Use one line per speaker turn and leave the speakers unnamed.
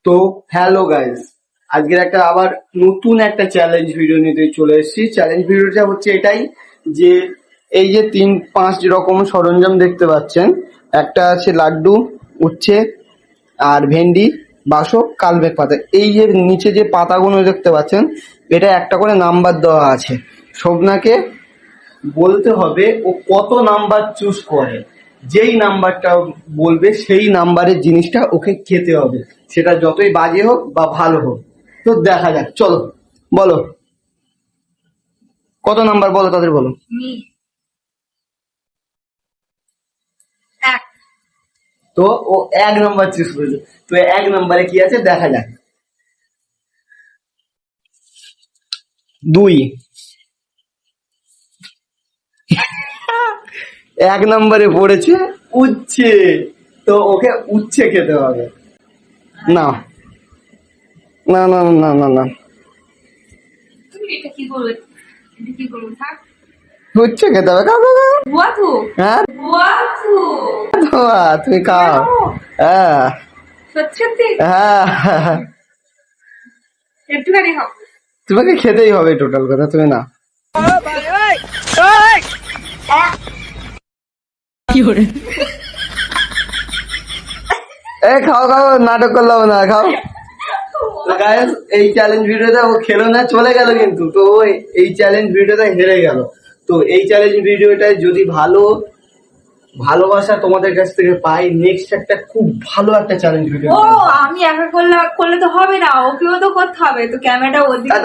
তো hello guys, আজকের একটা আবার নতুন একটা চ্যালেঞ্জ ভিডিও নিতে চলে এসেছি। চ্যালেঞ্জ ভিডিওটা হচ্ছে এটাই যে এই যে 3-5 রকম সরঞ্জাম দেখতে পাচ্ছেন, একটা আছে লাড্ডু, উচ্ছে আর ভেন্ডি, বাসক, কালমেঘ পাতা। এই যে নিচে যে পাতাগুলো দেখতে পাচ্ছেন, এটা একটা করে নাম্বার দেওয়া আছে। শোভনাকে বলতে হবে ও কত নাম্বার চুজ করে। যেই নাম্বারটা বলবে সেই নাম্বারের জিনিসটা ওকে খেতে হবে, সেটা যতই বাজে হোক বা ভালো হোক। তো দেখা যাক, চলো বলো কত নাম্বার, বলো তাদের বলো। তো ও 1 নাম্বার চুজ করেছে। তো 1 নাম্বারে কি আছে দেখা যাক। 2 1 নাম্বারে পড়েছে উচ্ছে। তো ওকে উচ্ছে খেতে হবে। না না না না না না, উচ্ছে খেতে হবে। খাও খাও খাও। হ্যাঁ তুমি খাও। হ্যাঁ হ্যাঁ, তোমাকে খেতেই হবে, টোটাল কথা তুমি না। এ খাও খাও, নাটক করলাম না, খাও। তো গাইস, এই চ্যালেঞ্জ ভিডিওটা ও খেলো না, চলে গেল, কিন্তু তো এই চ্যালেঞ্জ ভিডিওটা হেরে গেল। তো এই চ্যালেঞ্জ ভিডিওটায় যদি ভালোবাসা তোমাদের কাছ থেকে পাই, নেক্সট একটা খুব ভালো একটা চ্যালেঞ্জ ভিডিও।
আমি একা করলে তো হবে না, ওকেও তো করতে হবে, তো ক্যামেরাটা ওদিকে